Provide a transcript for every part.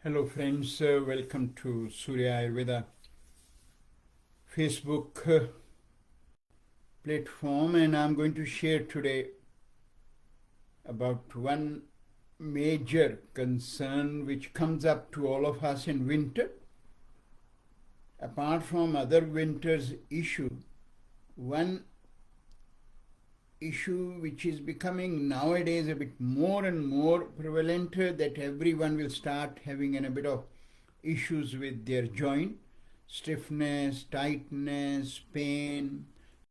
Hello friends, welcome to Surya Ayurveda Facebook platform, and I'm going to share today about one major concern which comes up to all of us in winter. Apart from other winter's issue, one issue which is becoming nowadays a bit more and more prevalent, that everyone will start having a bit of issues with their joint, stiffness, tightness, pain,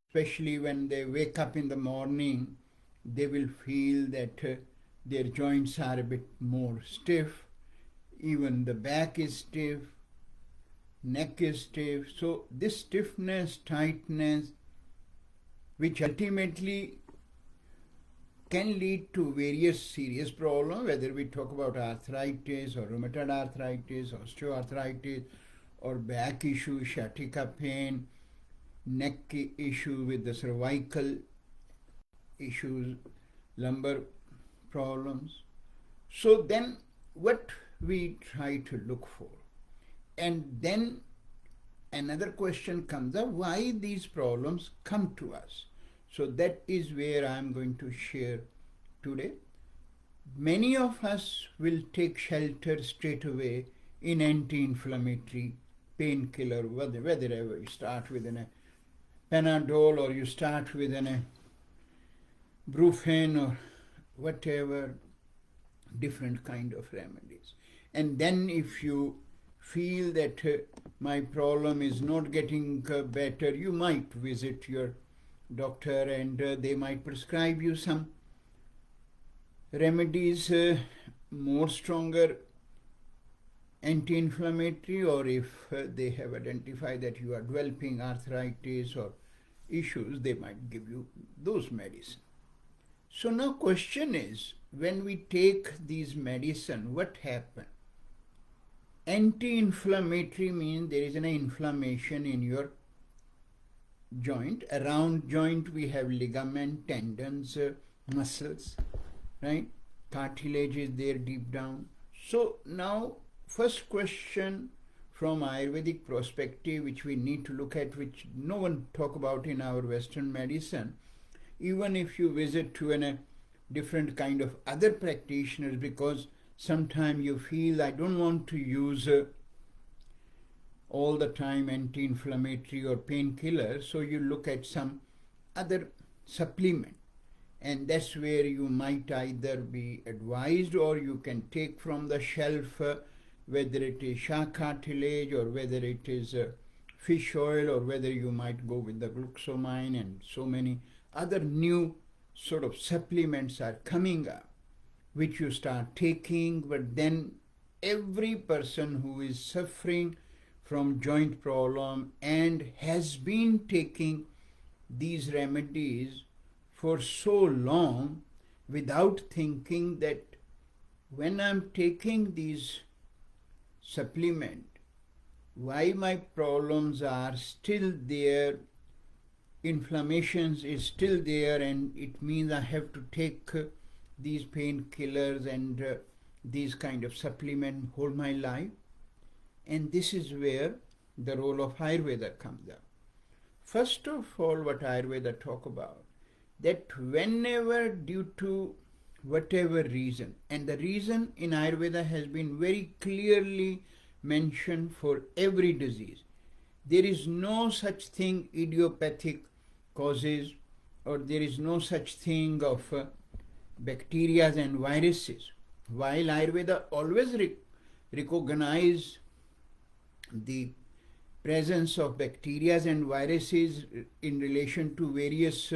especially when they wake up in the morning, they will feel that their joints are a bit more stiff, even the back is stiff, neck is stiff. So this stiffness, tightness, which ultimately can lead to various serious problems, whether we talk about arthritis or rheumatoid arthritis, osteoarthritis, or back issue, sciatica pain, neck issue with the cervical issues, lumbar problems. So then what we try to look for. And then another question comes up, why these problems come to us. So that is where I am going to share today. Many of us will take shelter straight away in anti-inflammatory painkiller, whether you start with a Panadol or you start with a Brufen or whatever, different kind of remedies. And then if you feel that my problem is not getting better, you might visit your doctor and they might prescribe you some remedies, more stronger anti-inflammatory, or if they have identified that you are developing arthritis or issues, they might give you those medicines. So now question is, when we take these medicine, what happens? Anti-inflammatory means there is an inflammation in your joint. Around joint we have ligament, tendons, muscles, right? Cartilage is there deep down. So now first question from Ayurvedic perspective, which we need to look at, which no one talk about in our Western medicine, even if you visit to a different kind of other practitioners, because sometimes you feel I don't want to use all the time anti-inflammatory or painkiller, so you look at some other supplement, and that's where you might either be advised or you can take from the shelf, whether it is shark cartilage or whether it is fish oil, or whether you might go with the glucosamine, and so many other new sort of supplements are coming up which you start taking. But then every person who is suffering from joint problem and has been taking these remedies for so long without thinking that when I'm taking these supplement, why my problems are still there, inflammations is still there, and it means I have to take these painkillers and these kind of supplement whole my life. And this is where the role of Ayurveda comes up. First of all, what Ayurveda talk about, that whenever due to whatever reason, and the reason in Ayurveda has been very clearly mentioned for every disease. There is no such thing idiopathic causes, or there is no such thing of bacteria and viruses. While Ayurveda always recognize the presence of bacteria and viruses in relation to various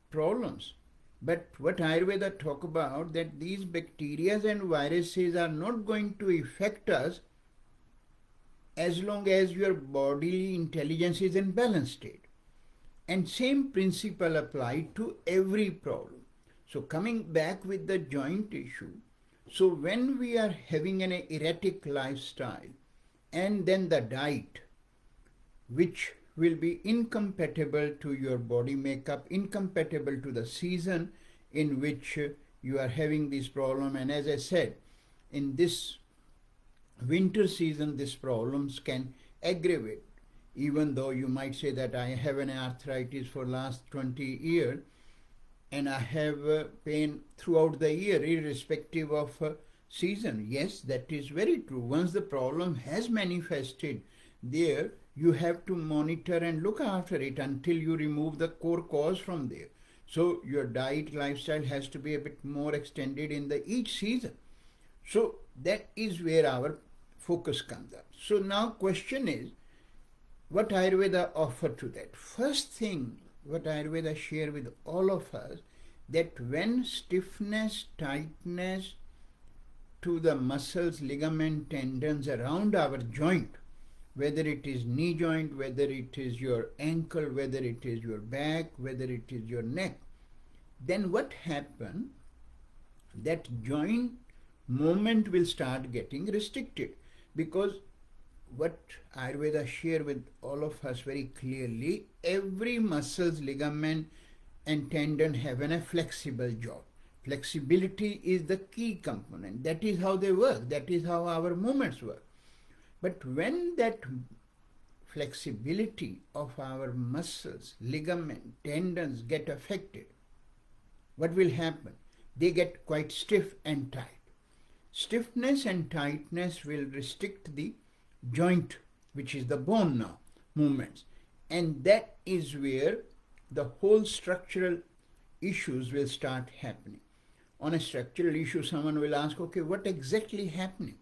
problems. But what Ayurveda talk about, that these bacteria and viruses are not going to affect us as long as your bodily intelligence is in balanced state. And same principle applied to every problem. So coming back with the joint issue, so when we are having an erratic lifestyle, and then the diet, which will be incompatible to your body makeup, incompatible to the season in which you are having this problem. And as I said, in this winter season these problems can aggravate. Even though you might say that I have an arthritis for last 20 years and I have pain throughout the year irrespective of season. Yes, that is very true. Once the problem has manifested there, you have to monitor and look after it until you remove the core cause from there. So your diet lifestyle has to be a bit more extended in the each season. So that is where our focus comes up. So now question is, what Ayurveda offer to that? First thing what Ayurveda share with all of us, that when stiffness, tightness to the muscles, ligament, tendons around our joint, whether it is knee joint, whether it is your ankle, whether it is your back, whether it is your neck, then what happens? That joint movement will start getting restricted, because what Ayurveda share with all of us very clearly, every muscles, ligament and tendon have a flexible joint. Flexibility is the key component. That is how they work. That is how our movements work. But when that flexibility of our muscles, ligament, tendons get affected, what will happen? They get quite stiff and tight. Stiffness and tightness will restrict the joint, which is the bone now, movements. And that is where the whole structural issues will start happening. On a structural issue, someone will ask, okay, what exactly happening?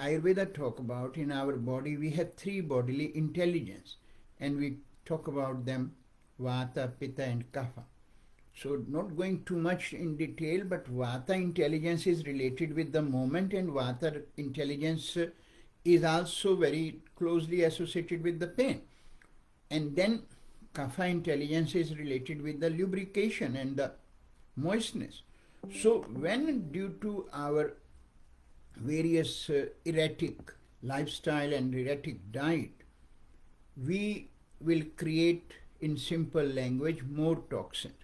Ayurveda talk about in our body, we have three bodily intelligence, and we talk about them, Vata, Pitta and Kapha. So not going too much in detail, but Vata intelligence is related with the movement, and Vata intelligence is also very closely associated with the pain. And then Kapha intelligence is related with the lubrication and the moistness. So when due to our various erratic lifestyle and erratic diet, we will create, in simple language, more toxins.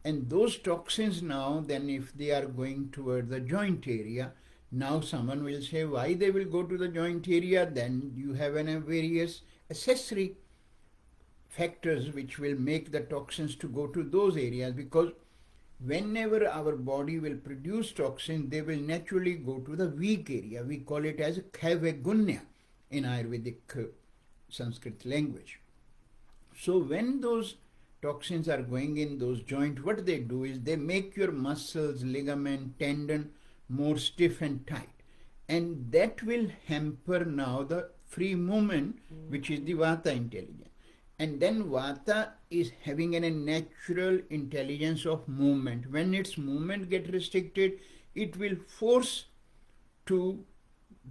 And those toxins now, then if they are going toward the joint area, now someone will say why they will go to the joint area. Then you have various accessory factors which will make the toxins to go to those areas, because whenever our body will produce toxin, they will naturally go to the weak area. We call it as kaivagunya in Ayurvedic Sanskrit language. So when those toxins are going in those joints, what they do is they make your muscles, ligament, tendon more stiff and tight. And that will hamper now the free movement, which is the Vata intelligence. And then Vata is having a natural intelligence of movement. When its movement gets restricted, it will force to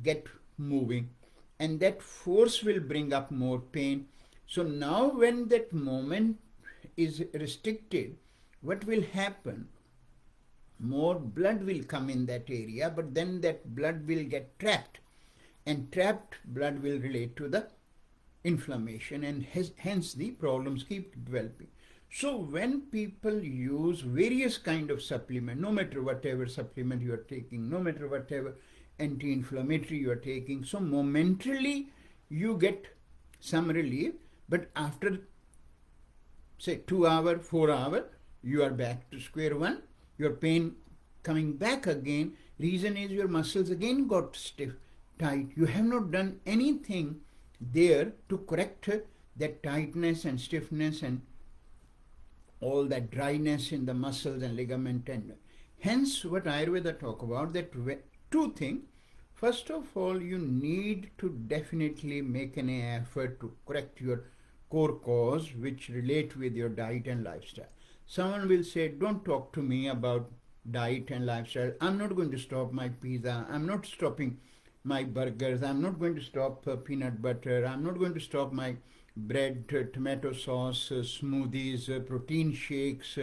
get moving. And that force will bring up more pain. So now when that movement is restricted, what will happen? More blood will come in that area, but then that blood will get trapped. And trapped blood will relate to the inflammation, and hence the problems keep developing. So when people use various kind of supplement, no matter whatever supplement you are taking, no matter whatever anti-inflammatory you are taking, so momentarily you get some relief, but after say 2 hours, 4 hours, you are back to square one, your pain coming back again. Reason is your muscles again got stiff, tight. You have not done anything there to correct that tightness and stiffness and all that dryness in the muscles and ligament tendon. Hence what Ayurveda talk about, that two things. First of all, you need to definitely make an effort to correct your core cause which relate with your diet and lifestyle. Someone will say, don't talk to me about diet and lifestyle. I'm not going to stop my pizza. I'm not stopping my burgers. I'm not going to stop peanut butter. I'm not going to stop my bread, tomato sauce, smoothies, protein shakes,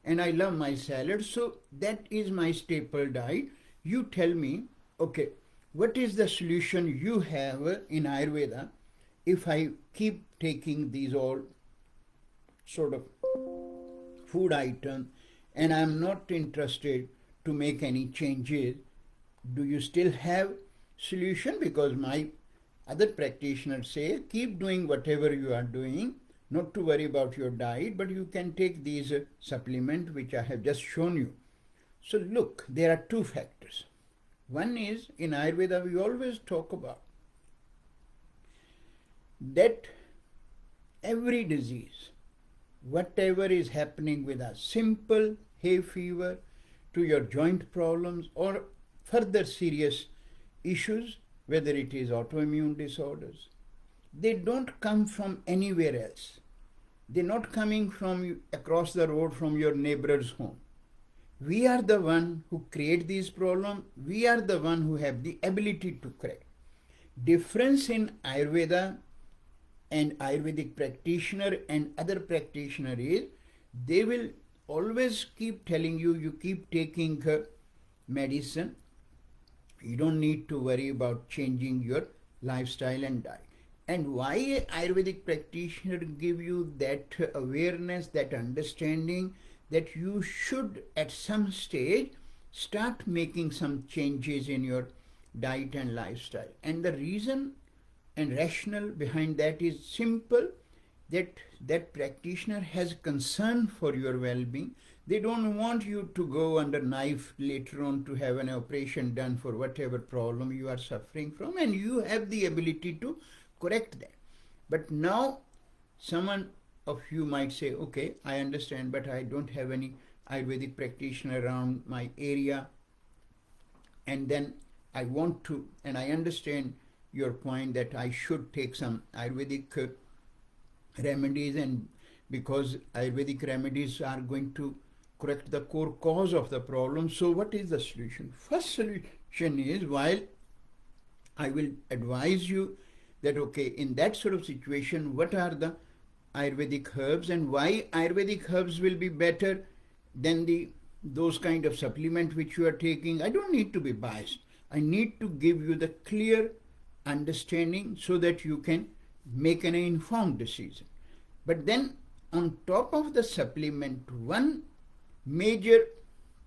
and I love my salad. So that is my staple diet. You tell me, okay, what is the solution you have in Ayurveda if I keep taking these all sort of food items and I'm not interested to make any changes? Do you still have solution, because my other practitioners say keep doing whatever you are doing, not to worry about your diet, but you can take these supplements which I have just shown you. So look, there are two factors. One is, in Ayurveda we always talk about that every disease, whatever is happening with us, simple hay fever to your joint problems or further serious issues, whether it is autoimmune disorders, they don't come from anywhere else. They're not coming from across the road from your neighbor's home. We are the one who create these problems. We are the one who have the ability to correct. Difference in Ayurveda and Ayurvedic practitioner and other practitioner is they will always keep telling you, you keep taking medicine. You don't need to worry about changing your lifestyle and diet. And why Ayurvedic practitioner give you that awareness, that understanding, that you should at some stage start making some changes in your diet and lifestyle. And the reason and rationale behind that is simple, that practitioner has concern for your well-being. They don't want you to go under knife later on to have an operation done for whatever problem you are suffering from, and you have the ability to correct that. But now someone of you might say, okay, I understand, but I don't have any Ayurvedic practitioner around my area, and then I want to, and I understand your point that I should take some Ayurvedic remedies, and because Ayurvedic remedies are going to correct the core cause of the problem. So what is the solution? First solution is, while I will advise you that, okay, in that sort of situation, what are the Ayurvedic herbs and why Ayurvedic herbs will be better than those kind of supplement which you are taking. I don't need to be biased. I need to give you the clear understanding so that you can make an informed decision. But then on top of the supplement, one major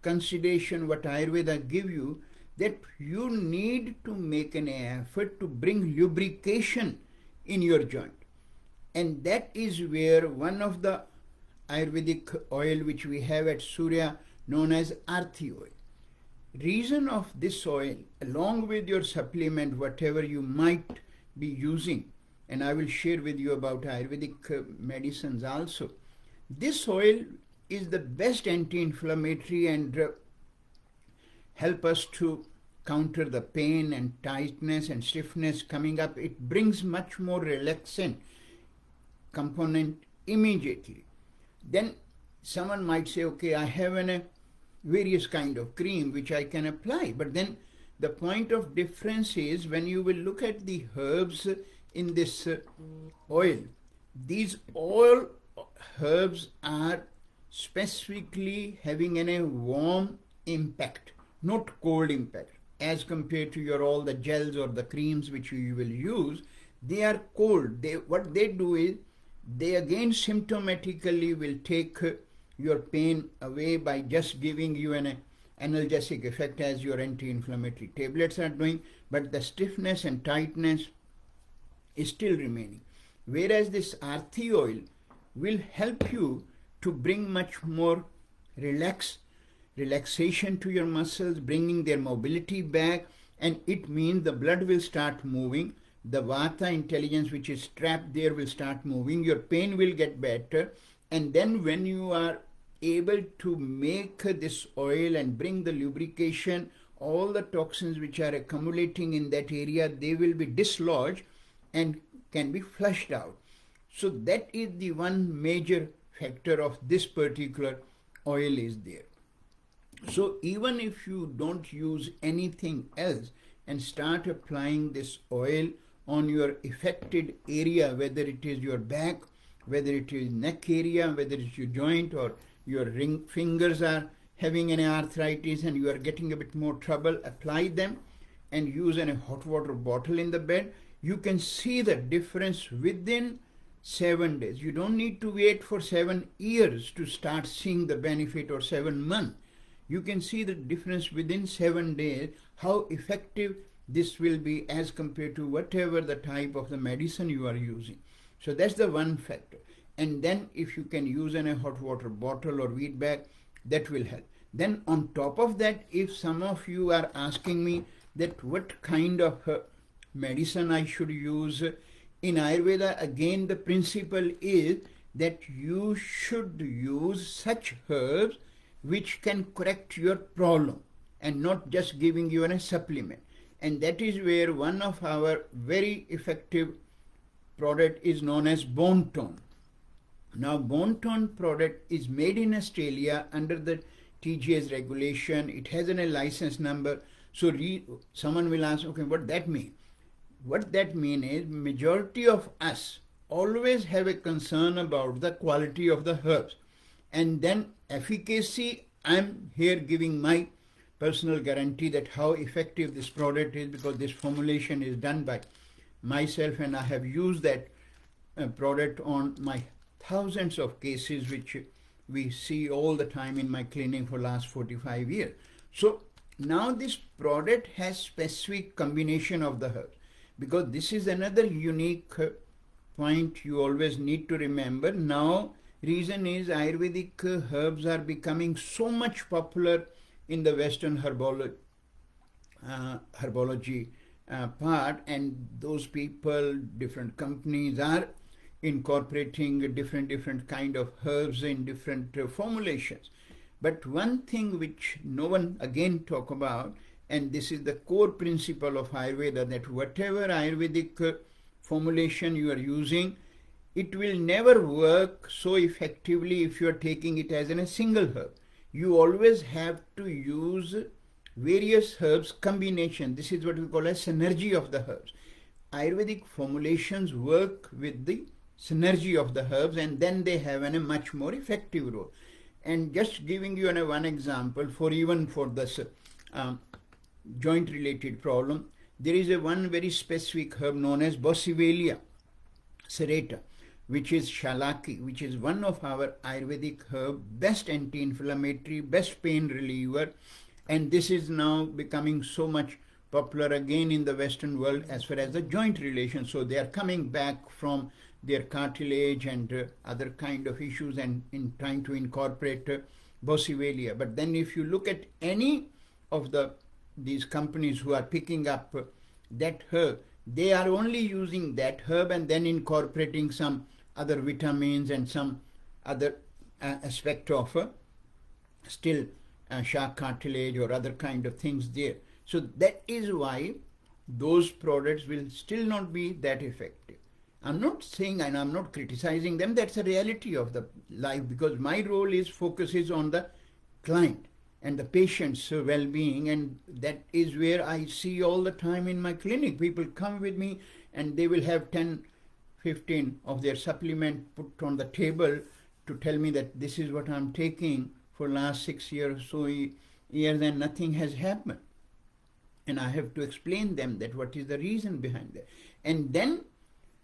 consideration what Ayurveda give you, that you need to make an effort to bring lubrication in your joint. And that is where one of the Ayurvedic oil which we have at Surya, known as Arthi Oil. Reason of this oil, along with your supplement, whatever you might be using, and I will share with you about Ayurvedic medicines also. This oil is the best anti-inflammatory and help us to counter the pain and tightness and stiffness coming up. It brings much more relaxant component immediately. Then someone might say, okay, I have a various kind of cream which I can apply. But then the point of difference is when you will look at the herbs in this oil, these all herbs are specifically having a warm impact, not cold impact, as compared to your all the gels or the creams which you will use. They are cold. What they do is they again symptomatically will take your pain away by just giving you an analgesic effect as your anti-inflammatory tablets are doing, but the stiffness and tightness is still remaining. Whereas this Arthi oil will help you to bring much more relaxation to your muscles, bringing their mobility back, and it means the blood will start moving. The Vata intelligence which is trapped there will start moving. Your pain will get better, and then when you are able to make this oil and bring the lubrication, all the toxins which are accumulating in that area, they will be dislodged and can be flushed out. So that is the one major factor of this particular oil is there. So even if you don't use anything else and start applying this oil on your affected area, whether it is your back, whether it is neck area, whether it's your joint or your ring fingers are having an arthritis and you are getting a bit more trouble, apply them and use a hot water bottle in the bed. You can see the difference within 7 days. You don't need to wait for 7 years to start seeing the benefit, or 7 months. You can see the difference within 7 days, how effective this will be as compared to whatever the type of the medicine you are using. So that's the one factor. And then if you can use in a hot water bottle or wheat bag, that will help. Then on top of that, if some of you are asking me that what kind of medicine I should use, in Ayurveda, again the principle is that you should use such herbs which can correct your problem and not just giving you a supplement. And that is where one of our very effective product is known as Bone Tone. Now Bone Tone product is made in Australia under the TGS regulation. It has a license number. So someone will ask, okay, what that mean? What that mean is majority of us always have a concern about the quality of the herbs. And then efficacy, I'm here giving my personal guarantee that how effective this product is, because this formulation is done by myself and I have used that product on my thousands of cases which we see all the time in my clinic for last 45 years. So now this product has specific combination of the herbs, because this is another unique point you always need to remember. Now reason is Ayurvedic herbs are becoming so much popular in the Western herbology part, and those people, different companies are incorporating different kind of herbs in different formulations. But one thing which no one again talk about, and this is the core principle of Ayurveda, that whatever Ayurvedic formulation you are using, it will never work so effectively if you are taking it as in a single herb. You always have to use various herbs combination. This is what we call a synergy of the herbs. Ayurvedic formulations work with the synergy of the herbs, and then they have a much more effective role. And just giving you one example, for even for this joint related problem, there is one very specific herb known as Boswellia serrata, which is Shalaki, which is one of our Ayurvedic herb, best anti-inflammatory, best pain reliever, and this is now becoming so much popular again in the Western world as far as the joint relation. So they are coming back from their cartilage and other kind of issues and in trying to incorporate Boswellia. But then if you look at any of these companies who are picking up that herb, they are only using that herb and then incorporating some other vitamins and some other aspect of still shark cartilage or other kind of things there. So that is why those products will still not be that effective. I'm not saying and I'm not criticizing them, that's a reality of the life, because my role focuses on the client and the patient's well-being, and that is where I see all the time in my clinic. People come with me and they will have 10, 15 of their supplement put on the table to tell me that this is what I'm taking for last 6 years or so years and nothing has happened. And I have to explain them that what is the reason behind that. And then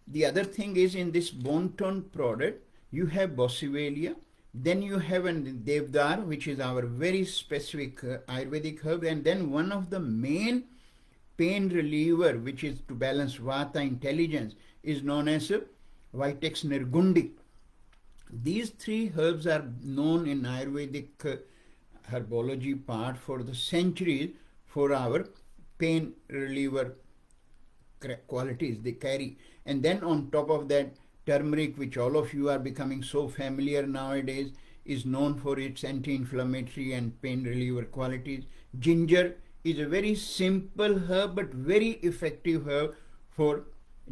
the other thing is, in this Bone Tone product, you have Boswellia, then you have a Devdar, which is our very specific Ayurvedic herb, and then one of the main pain reliever, which is to balance Vata intelligence, is known as Vitex Nirgundi. These three herbs are known in Ayurvedic herbology part for the centuries for our pain reliever qualities they carry. And then on top of that, turmeric, which all of you are becoming so familiar nowadays, is known for its anti-inflammatory and pain reliever qualities. Ginger is a very simple herb but very effective herb for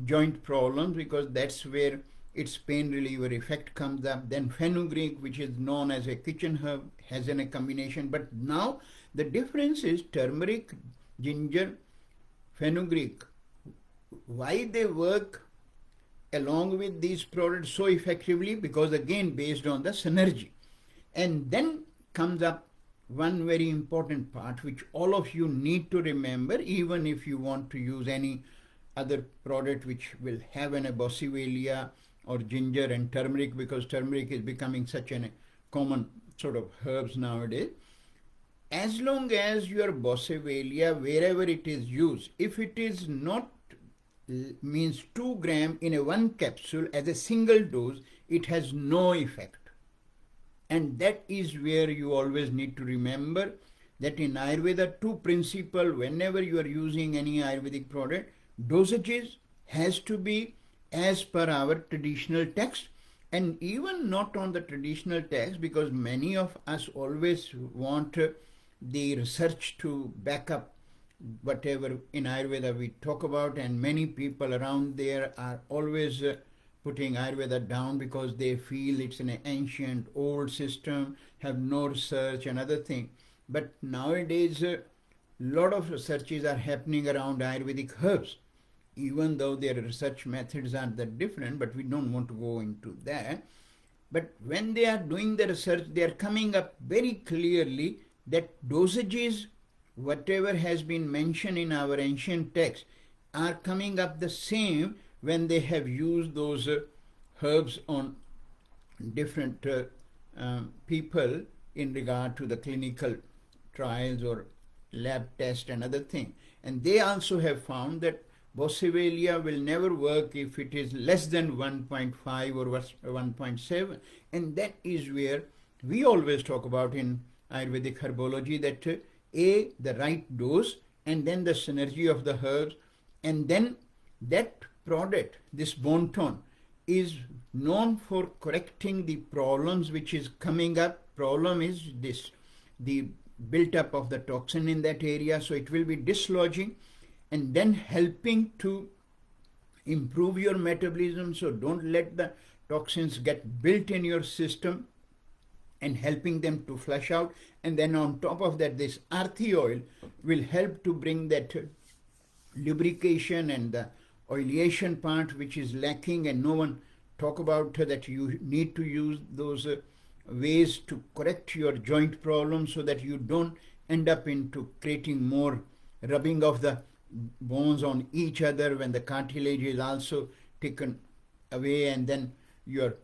joint problems, because that's where its pain reliever effect comes up. Then fenugreek, which is known as a kitchen herb, has a combination. But now the difference is turmeric, ginger, fenugreek, why they work along with these products so effectively, because again based on the synergy. And then comes up one very important part which all of you need to remember, even if you want to use any other product which will have a Boswellia or ginger and turmeric, because turmeric is becoming such a common sort of herbs nowadays. as long as your Boswellia, wherever it is used, if it is not means 2 gram in a one capsule as a single dose, it has no effect. And that is where you always need to remember that in Ayurveda, two principles whenever you are using any Ayurvedic product, dosages has to be as per our traditional text, and even not on the traditional text, because many of us always want the research to back up whatever in Ayurveda we talk about, and many people around there are always putting Ayurveda down because they feel it's an ancient, old system, have no research and other thing. But nowadays, a lot of researches are happening around Ayurvedic herbs, even though their research methods are that different, but we don't want to go into that. But when they are doing the research, they are coming up very clearly that dosages, whatever has been mentioned in our ancient texts, are coming up the same when they have used those herbs on different people in regard to the clinical trials or lab test and other thing. And they also have found that Boswellia will never work if it is less than 1.5 or 1.7. And that is where we always talk about in Ayurvedic herbology, that the right dose, and then the synergy of the herbs, and then that product, this bone tone, is known for correcting the problems which is coming up. Problem is this, the built up of the toxin in that area, so it will be dislodging and then helping to improve your metabolism. So don't let the toxins get built in your system, and helping them to flush out. And then on top of that, this Arthi oil will help to bring that lubrication and the oleation part which is lacking, and no one talk about that you need to use those ways to correct your joint problems, so that you don't end up into creating more rubbing of the bones on each other when the cartilage is also taken away, and then your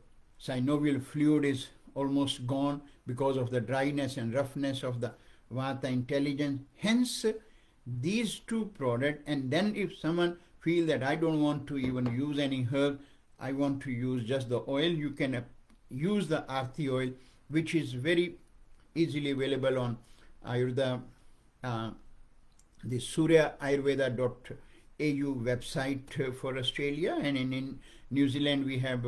synovial fluid is almost gone because of the dryness and roughness of the Vata intelligence. Hence these two products. And then if someone feel that I don't want to even use any herb, I want to use just the oil, you can use the Arthi oil, which is very easily available on Ayurveda, the Surya Ayurveda.au website for Australia, and in New Zealand we have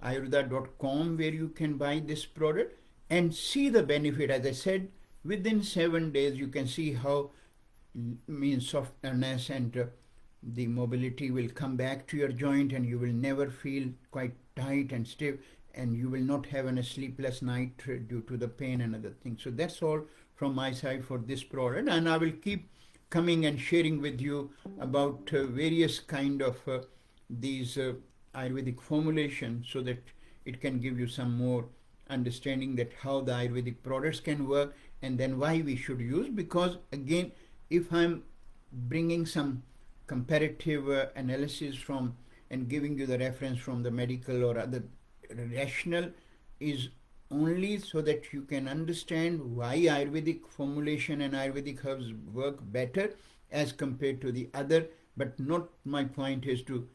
ayurveda.com, where you can buy this product and see the benefit. As I said, within 7 days you can see how means softness and the mobility will come back to your joint, and you will never feel quite tight and stiff, and you will not have a sleepless night due to the pain and other things. So that's all from my side for this product, and I will keep coming and sharing with you about various kind of these Ayurvedic formulations, so that it can give you some more understanding that how the Ayurvedic products can work, and then why we should use. Because again, if I'm bringing some comparative analysis from and giving you the reference from the medical or other rational, is only so that you can understand why Ayurvedic formulation and Ayurvedic herbs work better as compared to the other. But not, my point is to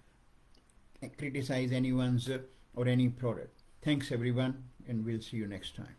criticize anyone's or any product. Thanks everyone, and we'll see you next time.